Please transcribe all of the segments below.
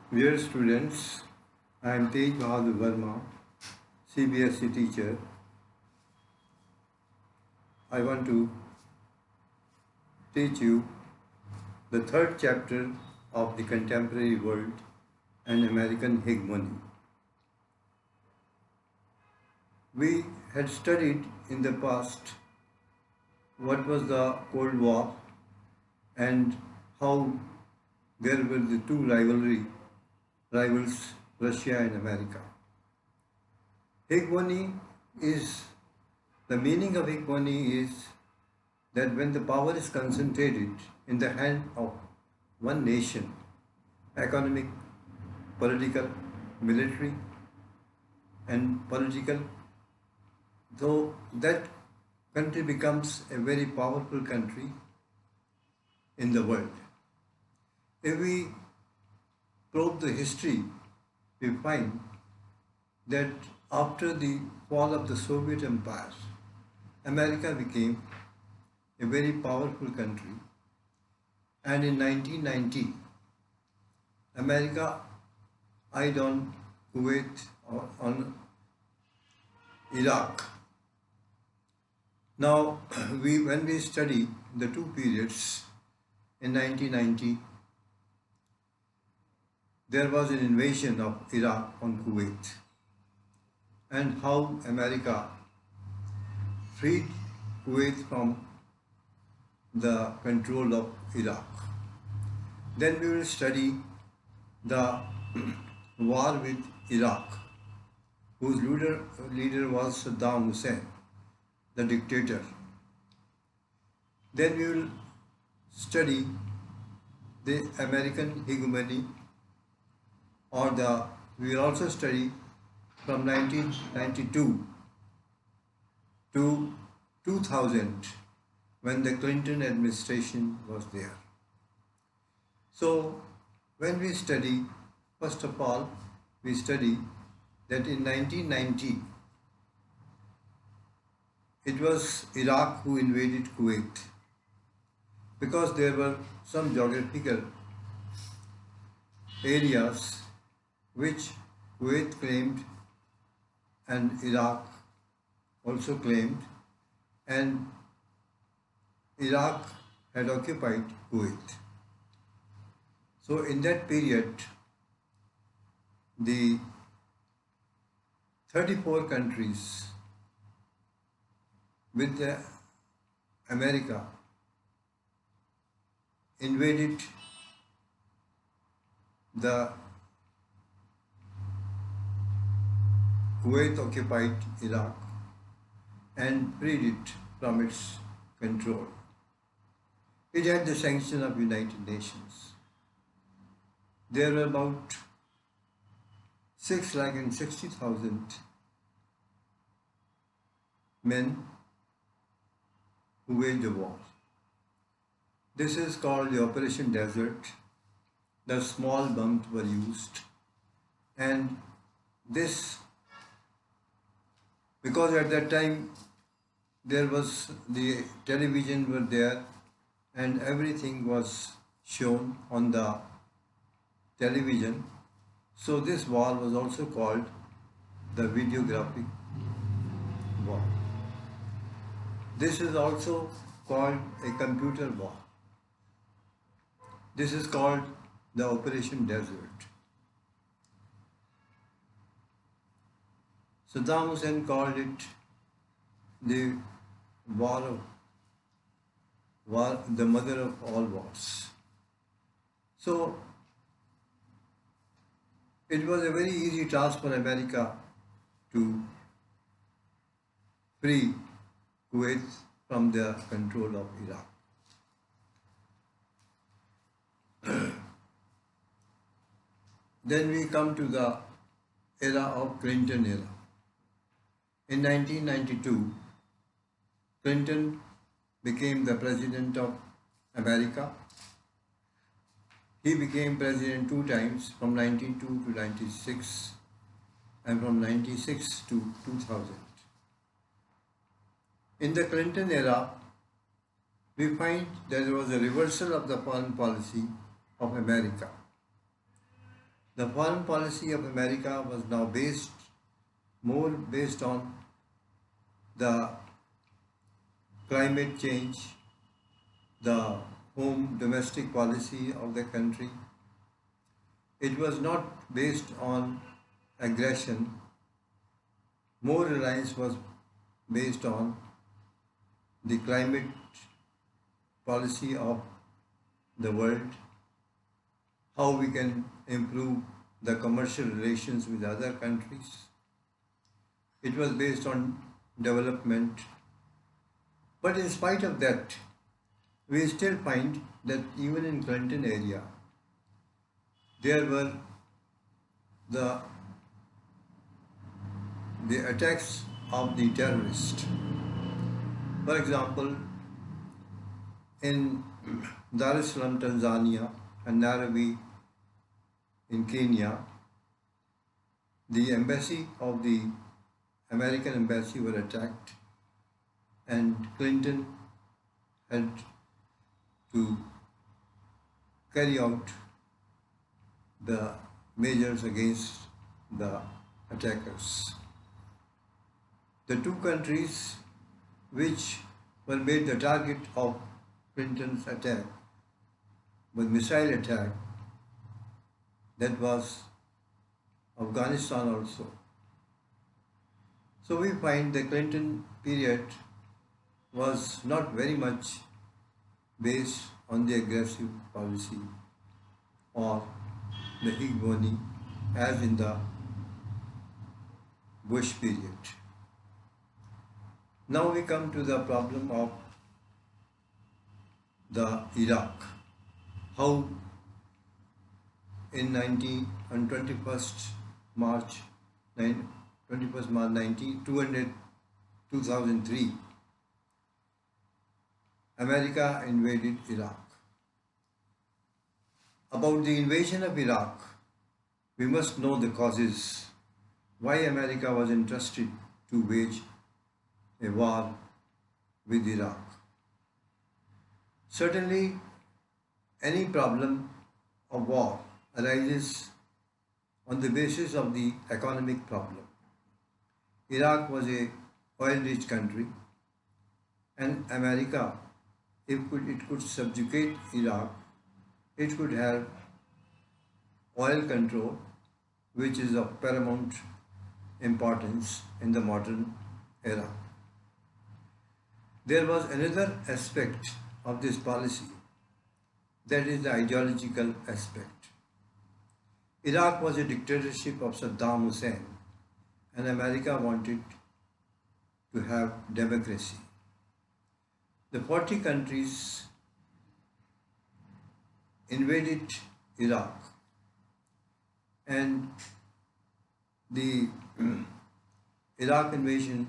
Dear students, I am Tej Bahadur Verma, CBSE teacher. I want to teach you the third chapter of the contemporary world and American hegemony. We had studied in the past what was the Cold War and how there were the two rivals, Russia and America. Hegemony is, the meaning of hegemony is that when the power is concentrated in the hand of one nation, economic, political, military and political, though that country becomes a very powerful country in the world. If we probe the history, we find that after the fall of the Soviet Empire, America became a very powerful country, and in 1990, America eyed on Kuwait or on Iraq. Now, when we study the two periods, in 1990, there was an invasion of Iraq on Kuwait, and how America freed Kuwait from the control of Iraq. Then we will study the war with Iraq, whose leader was Saddam Hussein, the dictator. Then we will study the American hegemony, we will also study from 1992 to 2000, when the Clinton administration was there. So when we study, first of all, we study that in 1990, it was Iraq who invaded Kuwait, because there were some geographical areas which Kuwait claimed and Iraq also claimed, and Iraq had occupied Kuwait. So in that period, the 34 countries with America invaded the Kuwait occupied Iraq and freed it from its control. It had the sanction of United Nations. There were about 660,000 men who waged the war. This is called the Operation Desert. The small bombs were used, and this, because at that time there was the television were there and everything was shown on the television, so this war was also called the videographic war. This is also called a computer war. This is called the Operation Desert. Saddam Hussein called it the the mother of all wars. So it was a very easy task for America to free Kuwait from the control of Iraq. Then we come to the era of Clinton era. In 1992, Clinton became the president of America. He became president two times, from 1992 to 96 and from 96 to 2000. In the Clinton era, we find there was a reversal of the foreign policy of America. The foreign policy of America was now more based on the climate change, the home domestic policy of the country. It was not based on aggression. More reliance was based on the climate policy of the world, how we can improve the commercial relations with other countries. It was based on development. But in spite of that, we still find that even in Clinton area, there were the attacks of the terrorists. For example, in Dar es Salaam, Tanzania, and Nairobi in Kenya, the embassy of the American embassy were attacked, and Clinton had to carry out the measures against the attackers. The two countries which were made the target of Clinton's attack was missile attack, that was Afghanistan also. So we find the Clinton period was not very much based on the aggressive policy or the hegemony as in the Bush period. Now we come to the problem of the Iraq. How on 21st March 2003, America invaded Iraq. About the invasion of Iraq, we must know the causes why America was interested to wage a war with Iraq. Certainly, any problem of war arises on the basis of the economic problem. Iraq was a oil-rich country, and America, if it could subjugate Iraq, it could have oil control, which is of paramount importance in the modern era. There was another aspect of this policy, that is the ideological aspect. Iraq was a dictatorship of Saddam Hussein, and America wanted to have democracy. The 40 countries invaded Iraq, and the Iraq invasion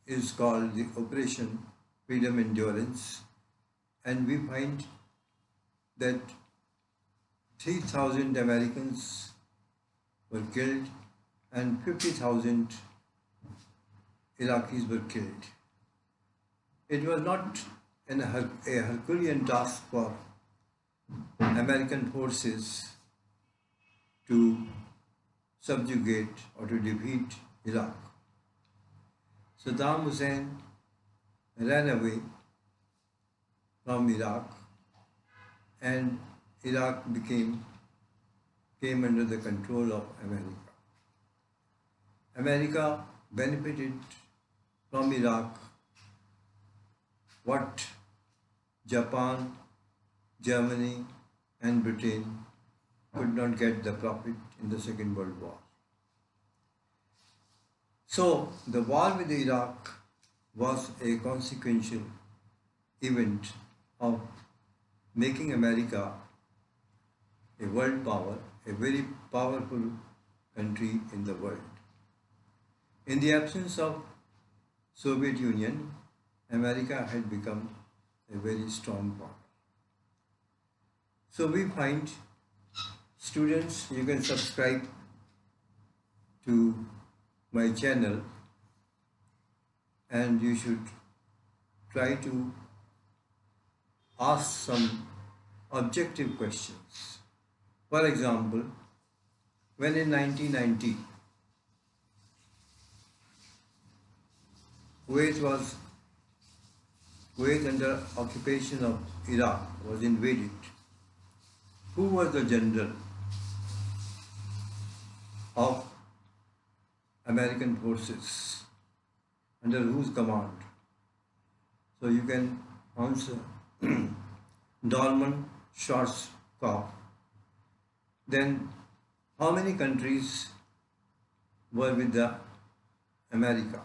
is called the Operation Freedom Endurance, and we find that 3,000 Americans were killed and 50,000 Iraqis were killed. It was not a Herculean task for American forces to subjugate or to defeat Iraq. Saddam Hussein ran away from Iraq, and Iraq came under the control of America. America benefited from Iraq what Japan, Germany, and Britain could not get the profit in the Second World War. So the war with Iraq was a consequential event of making America a world power, a very powerful country in the world. In the absence of Soviet Union, America had become a very strong power. So we find, students, you can subscribe to my channel, and you should try to ask some objective questions. For example, when in 1990 Kuwait was Kuwait under occupation of Iraq was invaded. Who was the general of American forces? Under whose command? So you can answer Norman Schwarzkopf. Then how many countries were with the America?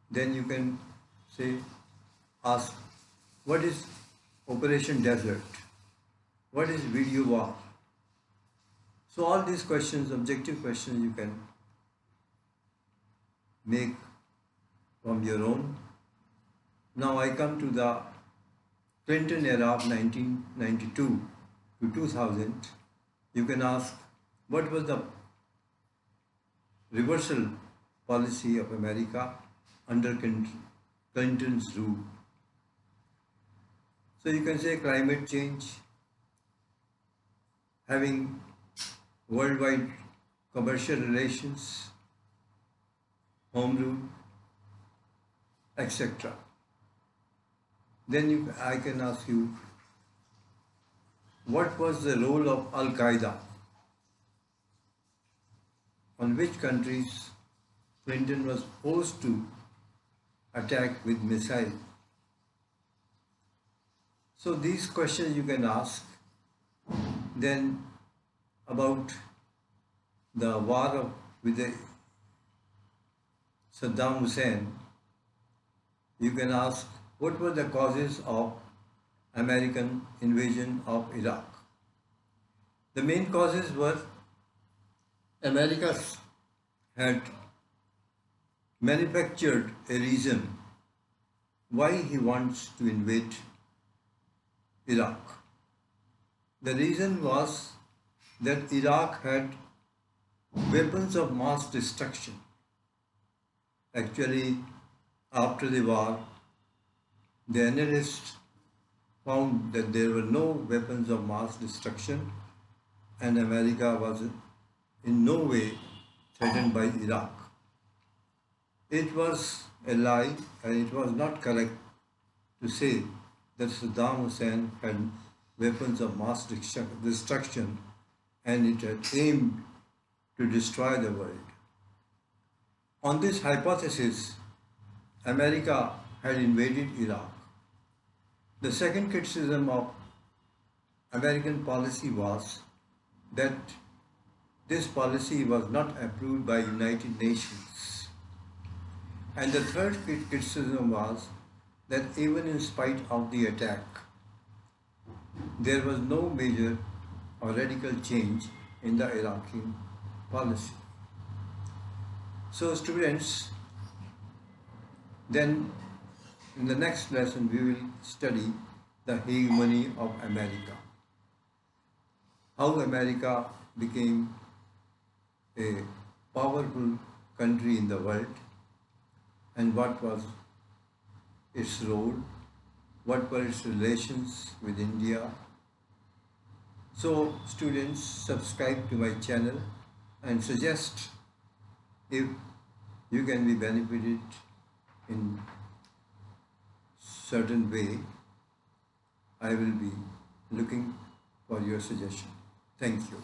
Then you can ask, what is Operation Desert? What is video war? So all these questions, objective questions, you can make from your own. Now I come to the Clinton era of 1992 to 2000. You can ask, what was the reversal policy of America under Clinton's rule? So you can say climate change, having worldwide commercial relations, home rule, etc. Then I can ask you, what was the role of Al-Qaeda? On which countries Clinton was forced to attack with missiles? So these questions you can ask. Then about the war with Saddam Hussein, you can ask, what were the causes of American invasion of Iraq? The main causes were America had manufactured a reason why he wants to invade Iraq. The reason was that Iraq had weapons of mass destruction. Actually, after the war, the analysts found that there were no weapons of mass destruction and America was in no way threatened by Iraq. It was a lie and it was not correct to say that Saddam Hussein had weapons of mass destruction and it had aimed to destroy the world. On this hypothesis, America had invaded Iraq. The second criticism of American policy was that this policy was not approved by United Nations. And the third criticism was that even in spite of the attack, there was no major or radical change in the Iraqi policy. So students, then in the next lesson we will study the hegemony of America. How America became a powerful country in the world and what was its role, what were its relations with India. So students, subscribe to my channel and suggest if you can be benefited in certain way. I will be looking for your suggestion. Thank you.